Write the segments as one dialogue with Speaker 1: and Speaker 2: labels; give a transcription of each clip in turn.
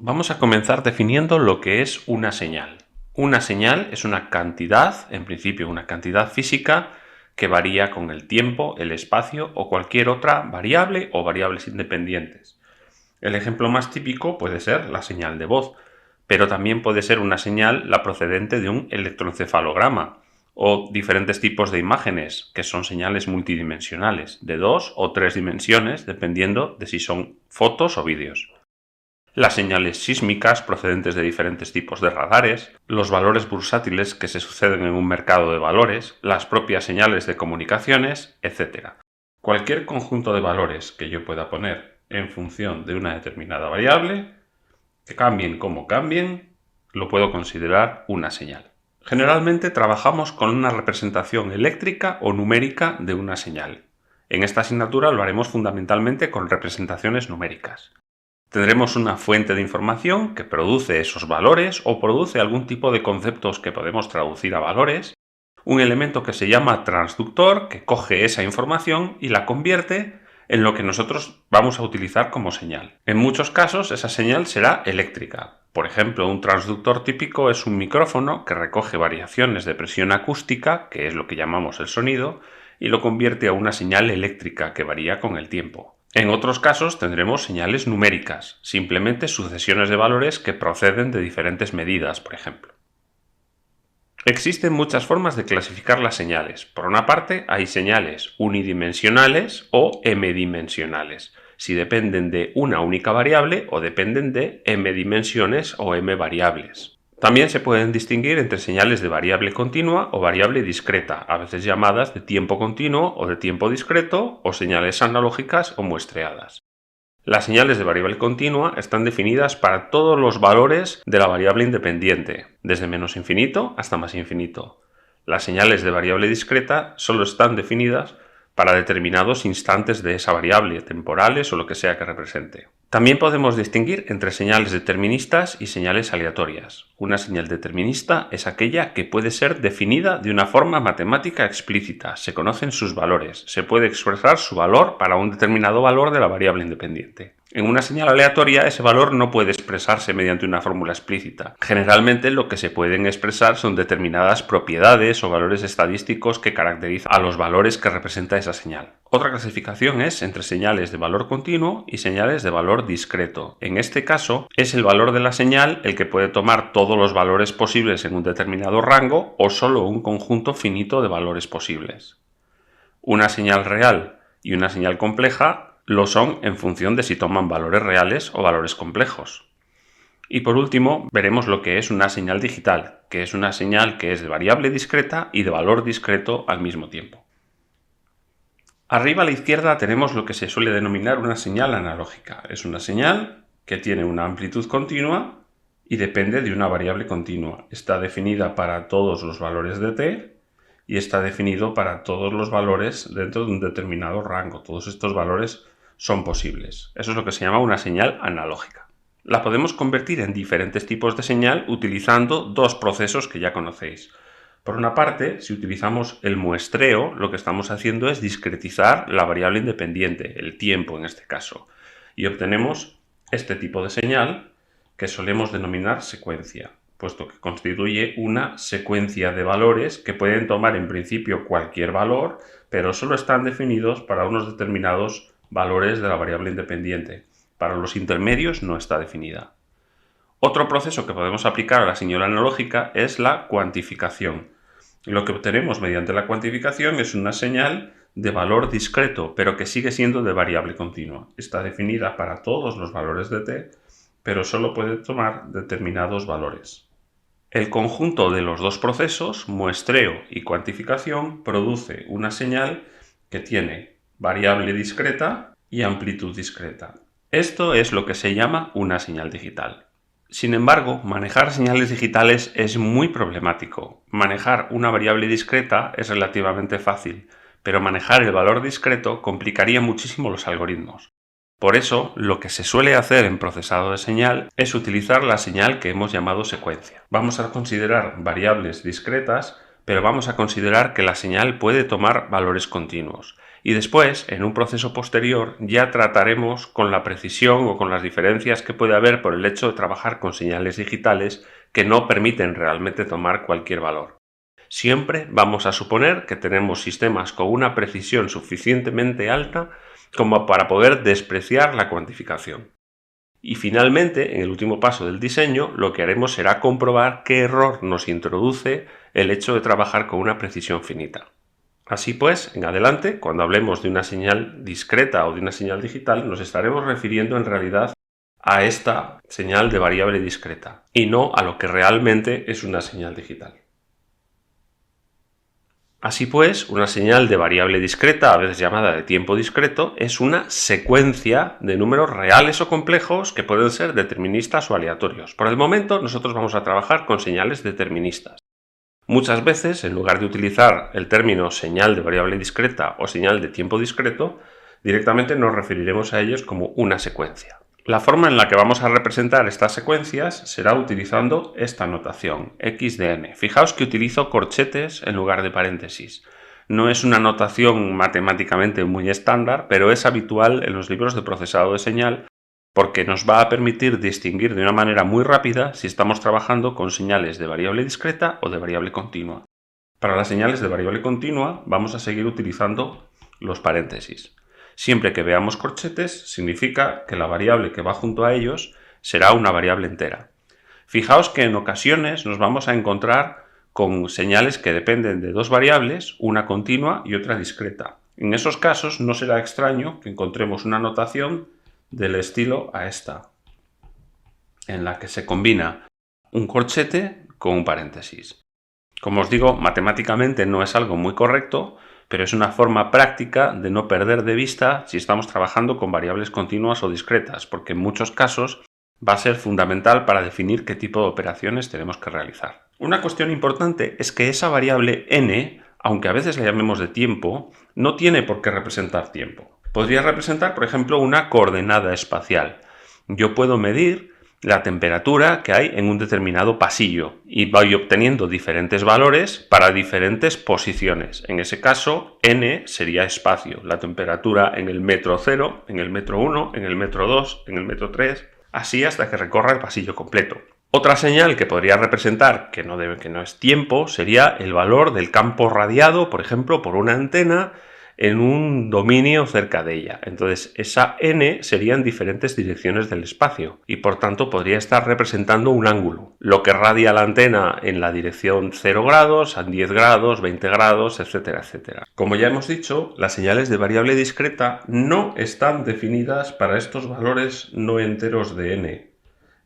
Speaker 1: Vamos a comenzar definiendo lo que es una señal. Una señal es una cantidad, en principio una cantidad física, que varía con el tiempo, el espacio o cualquier otra variable o variables independientes. El ejemplo más típico puede ser la señal de voz, pero también puede ser una señal la procedente de un electroencefalograma o diferentes tipos de imágenes, que son señales multidimensionales, de 2 o 3 dimensiones, dependiendo de si son fotos o vídeos. Las señales sísmicas procedentes de diferentes tipos de radares, los valores bursátiles que se suceden en un mercado de valores, las propias señales de comunicaciones, etc. Cualquier conjunto de valores que yo pueda poner en función de una determinada variable, que cambien como cambien, lo puedo considerar una señal. Generalmente trabajamos con una representación eléctrica o numérica de una señal. En esta asignatura lo haremos fundamentalmente con representaciones numéricas. Tendremos una fuente de información que produce esos valores o produce algún tipo de conceptos que podemos traducir a valores, un elemento que se llama transductor que coge esa información y la convierte en lo que nosotros vamos a utilizar como señal. En muchos casos esa señal será eléctrica. Por ejemplo, un transductor típico es un micrófono que recoge variaciones de presión acústica, que es lo que llamamos el sonido, y lo convierte a una señal eléctrica que varía con el tiempo. En otros casos tendremos señales numéricas, simplemente sucesiones de valores que proceden de diferentes medidas, por ejemplo. Existen muchas formas de clasificar las señales. Por una parte, hay señales unidimensionales o m-dimensionales, si dependen de una única variable o dependen de m dimensiones o m variables. También se pueden distinguir entre señales de variable continua o variable discreta, a veces llamadas de tiempo continuo o de tiempo discreto, o señales analógicas o muestreadas. Las señales de variable continua están definidas para todos los valores de la variable independiente, desde menos infinito hasta más infinito. Las señales de variable discreta solo están definidas para determinados instantes de esa variable, temporales o lo que sea que represente. También podemos distinguir entre señales deterministas y señales aleatorias. Una señal determinista es aquella que puede ser definida de una forma matemática explícita, se conocen sus valores, se puede expresar su valor para un determinado valor de la variable independiente. En una señal aleatoria ese valor no puede expresarse mediante una fórmula explícita. Generalmente lo que se pueden expresar son determinadas propiedades o valores estadísticos que caracterizan a los valores que representa esa señal. Otra clasificación es entre señales de valor continuo y señales de valor discreto. En este caso es el valor de la señal el que puede tomar todos los valores posibles en un determinado rango o solo un conjunto finito de valores posibles. Una señal real y una señal compleja lo son en función de si toman valores reales o valores complejos. Y por último, veremos lo que es una señal digital, que es una señal que es de variable discreta y de valor discreto al mismo tiempo. Arriba a la izquierda tenemos lo que se suele denominar una señal analógica. Es una señal que tiene una amplitud continua y depende de una variable continua. Está definida para todos los valores de t y está definido para todos los valores dentro de un determinado rango. Todos estos valores son posibles. Eso es lo que se llama una señal analógica. La podemos convertir en diferentes tipos de señal utilizando dos procesos que ya conocéis. Por una parte, si utilizamos el muestreo, lo que estamos haciendo es discretizar la variable independiente, el tiempo en este caso, y obtenemos este tipo de señal que solemos denominar secuencia, puesto que constituye una secuencia de valores que pueden tomar en principio cualquier valor, pero solo están definidos para unos determinados valores de la variable independiente. Para los intermedios no está definida. Otro proceso que podemos aplicar a la señal analógica es la cuantificación. Lo que obtenemos mediante la cuantificación es una señal de valor discreto, pero que sigue siendo de variable continua. Está definida para todos los valores de t, pero solo puede tomar determinados valores. El conjunto de los dos procesos, muestreo y cuantificación, produce una señal que tiene variable discreta y amplitud discreta. Esto es lo que se llama una señal digital. Sin embargo, manejar señales digitales es muy problemático. Manejar una variable discreta es relativamente fácil, pero manejar el valor discreto complicaría muchísimo los algoritmos. Por eso, lo que se suele hacer en procesado de señal es utilizar la señal que hemos llamado secuencia. Vamos a considerar variables discretas, pero vamos a considerar que la señal puede tomar valores continuos. Y después, en un proceso posterior, ya trataremos con la precisión o con las diferencias que puede haber por el hecho de trabajar con señales digitales que no permiten realmente tomar cualquier valor. Siempre vamos a suponer que tenemos sistemas con una precisión suficientemente alta como para poder despreciar la cuantificación. Y finalmente, en el último paso del diseño, lo que haremos será comprobar qué error nos introduce el hecho de trabajar con una precisión finita. Así pues, en adelante, cuando hablemos de una señal discreta o de una señal digital, nos estaremos refiriendo en realidad a esta señal de variable discreta y no a lo que realmente es una señal digital. Así pues, una señal de variable discreta, a veces llamada de tiempo discreto, es una secuencia de números reales o complejos que pueden ser deterministas o aleatorios. Por el momento, nosotros vamos a trabajar con señales deterministas. Muchas veces, en lugar de utilizar el término señal de variable discreta o señal de tiempo discreto, directamente nos referiremos a ellos como una secuencia. La forma en la que vamos a representar estas secuencias será utilizando esta notación, x de n. Fijaos que utilizo corchetes en lugar de paréntesis. No es una notación matemáticamente muy estándar, pero es habitual en los libros de procesado de señal porque nos va a permitir distinguir de una manera muy rápida si estamos trabajando con señales de variable discreta o de variable continua. Para las señales de variable continua vamos a seguir utilizando los paréntesis. Siempre que veamos corchetes, significa que la variable que va junto a ellos será una variable entera. Fijaos que en ocasiones nos vamos a encontrar con señales que dependen de dos variables, una continua y otra discreta. En esos casos no será extraño que encontremos una notación del estilo a esta, en la que se combina un corchete con un paréntesis. Como os digo, matemáticamente no es algo muy correcto, pero es una forma práctica de no perder de vista si estamos trabajando con variables continuas o discretas, porque en muchos casos va a ser fundamental para definir qué tipo de operaciones tenemos que realizar. Una cuestión importante es que esa variable n, aunque a veces la llamemos de tiempo, no tiene por qué representar tiempo. Podría representar, por ejemplo, una coordenada espacial. Yo puedo medir la temperatura que hay en un determinado pasillo y voy obteniendo diferentes valores para diferentes posiciones. En ese caso, n sería espacio, la temperatura en el metro 0, en el metro 1, en el metro 2, en el metro 3, así hasta que recorra el pasillo completo. Otra señal que podría representar que no es tiempo sería el valor del campo radiado, por ejemplo, por una antena en un dominio cerca de ella. Entonces, esa n sería en diferentes direcciones del espacio y por tanto podría estar representando un ángulo. Lo que radia la antena en la dirección 0 grados, a 10 grados, 20 grados, etcétera, etcétera. Como ya hemos dicho, las señales de variable discreta no están definidas para estos valores no enteros de n.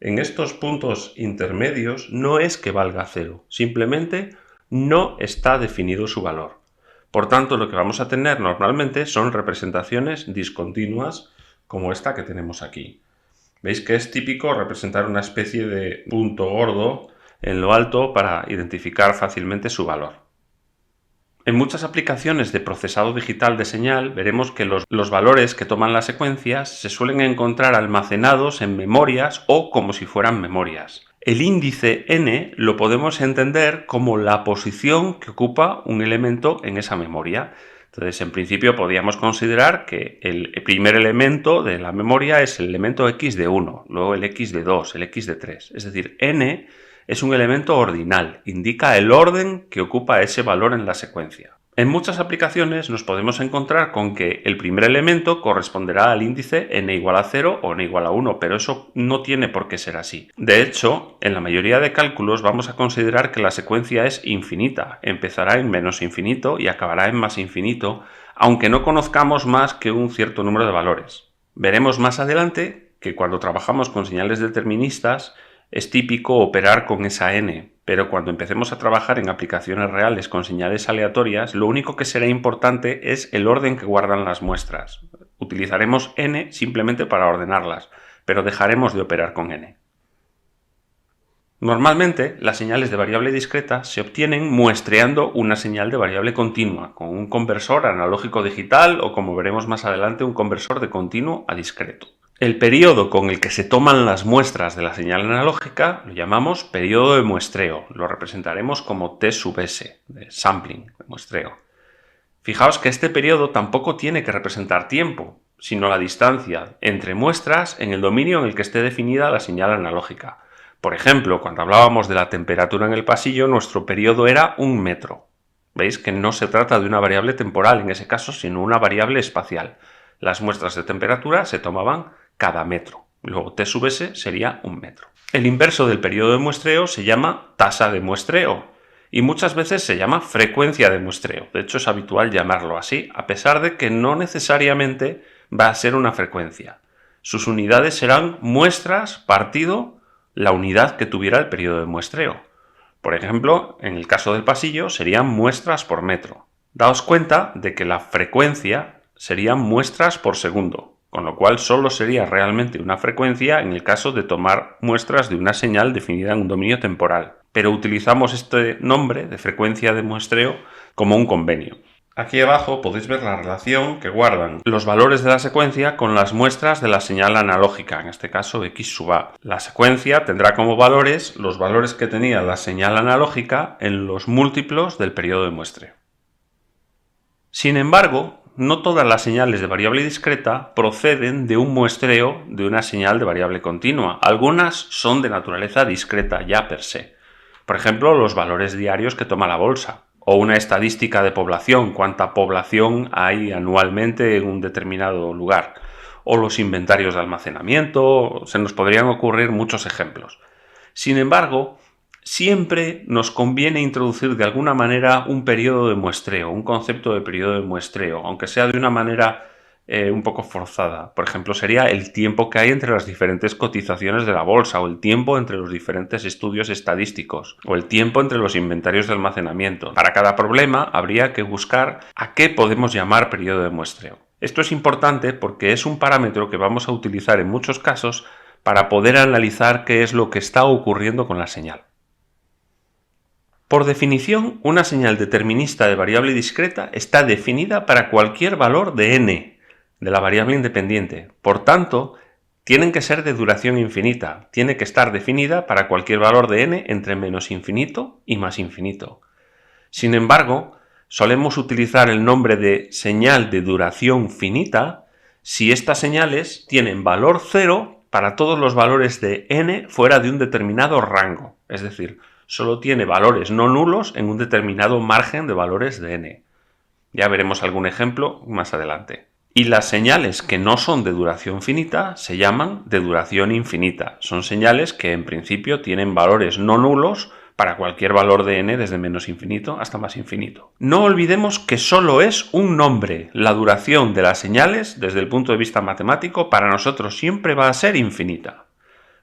Speaker 1: En estos puntos intermedios no es que valga 0, simplemente no está definido su valor. Por tanto, lo que vamos a tener normalmente son representaciones discontinuas como esta que tenemos aquí. Veis que es típico representar una especie de punto gordo en lo alto para identificar fácilmente su valor. En muchas aplicaciones de procesado digital de señal veremos que los valores que toman las secuencias se suelen encontrar almacenados en memorias o como si fueran memorias. El índice n lo podemos entender como la posición que ocupa un elemento en esa memoria. Entonces, en principio, podríamos considerar que el primer elemento de la memoria es el elemento x de 1, luego el x de 2, el x de 3. Es decir, n es un elemento ordinal, indica el orden que ocupa ese valor en la secuencia. En muchas aplicaciones nos podemos encontrar con que el primer elemento corresponderá al índice n igual a 0 o n igual a 1, pero eso no tiene por qué ser así. De hecho, en la mayoría de cálculos vamos a considerar que la secuencia es infinita, empezará en menos infinito y acabará en más infinito, aunque no conozcamos más que un cierto número de valores. Veremos más adelante que cuando trabajamos con señales deterministas es típico operar con esa n, pero cuando empecemos a trabajar en aplicaciones reales con señales aleatorias, lo único que será importante es el orden que guardan las muestras. Utilizaremos n simplemente para ordenarlas, pero dejaremos de operar con n. Normalmente, las señales de variable discreta se obtienen muestreando una señal de variable continua, con un conversor analógico digital o, como veremos más adelante, un conversor de continuo a discreto. El periodo con el que se toman las muestras de la señal analógica lo llamamos periodo de muestreo. Lo representaremos como t sub s, de sampling, de muestreo. Fijaos que este periodo tampoco tiene que representar tiempo, sino la distancia entre muestras en el dominio en el que esté definida la señal analógica. Por ejemplo, cuando hablábamos de la temperatura en el pasillo, nuestro periodo era 1 metro. Veis que no se trata de una variable temporal en ese caso, sino una variable espacial. Las muestras de temperatura se tomaban cada metro. Luego T sub S sería 1 metro. El inverso del periodo de muestreo se llama tasa de muestreo y muchas veces se llama frecuencia de muestreo. De hecho, es habitual llamarlo así, a pesar de que no necesariamente va a ser una frecuencia. Sus unidades serán muestras partido la unidad que tuviera el periodo de muestreo. Por ejemplo, en el caso del pasillo serían muestras por metro. Daos cuenta de que la frecuencia serían muestras por segundo, con lo cual solo sería realmente una frecuencia en el caso de tomar muestras de una señal definida en un dominio temporal. Pero utilizamos este nombre de frecuencia de muestreo como un convenio. Aquí abajo podéis ver la relación que guardan los valores de la secuencia con las muestras de la señal analógica, en este caso x sub a. La secuencia tendrá como valores los valores que tenía la señal analógica en los múltiplos del periodo de muestreo. Sin embargo, no todas las señales de variable discreta proceden de un muestreo de una señal de variable continua. Algunas son de naturaleza discreta ya per se. Por ejemplo, los valores diarios que toma la bolsa, o una estadística de población, cuánta población hay anualmente en un determinado lugar, o los inventarios de almacenamiento. Se nos podrían ocurrir muchos ejemplos. Sin embargo, siempre nos conviene introducir de alguna manera un periodo de muestreo, un concepto de periodo de muestreo, aunque sea de una manera un poco forzada. Por ejemplo, sería el tiempo que hay entre las diferentes cotizaciones de la bolsa, o el tiempo entre los diferentes estudios estadísticos, o el tiempo entre los inventarios de almacenamiento. Para cada problema habría que buscar a qué podemos llamar periodo de muestreo. Esto es importante porque es un parámetro que vamos a utilizar en muchos casos para poder analizar qué es lo que está ocurriendo con la señal. Por definición, una señal determinista de variable discreta está definida para cualquier valor de n, de la variable independiente. Por tanto, tienen que ser de duración infinita. Tiene que estar definida para cualquier valor de n entre menos infinito y más infinito. Sin embargo, solemos utilizar el nombre de señal de duración finita si estas señales tienen valor 0 para todos los valores de n fuera de un determinado rango. Es decir, solo tiene valores no nulos en un determinado margen de valores de n. Ya veremos algún ejemplo más adelante. Y las señales que no son de duración finita se llaman de duración infinita. Son señales que en principio tienen valores no nulos para cualquier valor de n desde menos infinito hasta más infinito. No olvidemos que solo es un nombre. La duración de las señales, desde el punto de vista matemático, para nosotros siempre va a ser infinita.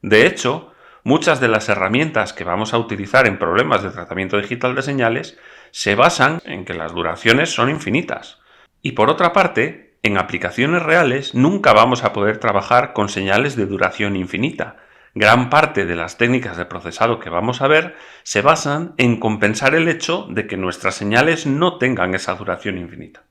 Speaker 1: De hecho, muchas de las herramientas que vamos a utilizar en problemas de tratamiento digital de señales se basan en que las duraciones son infinitas. Y por otra parte, en aplicaciones reales nunca vamos a poder trabajar con señales de duración infinita. Gran parte de las técnicas de procesado que vamos a ver se basan en compensar el hecho de que nuestras señales no tengan esa duración infinita.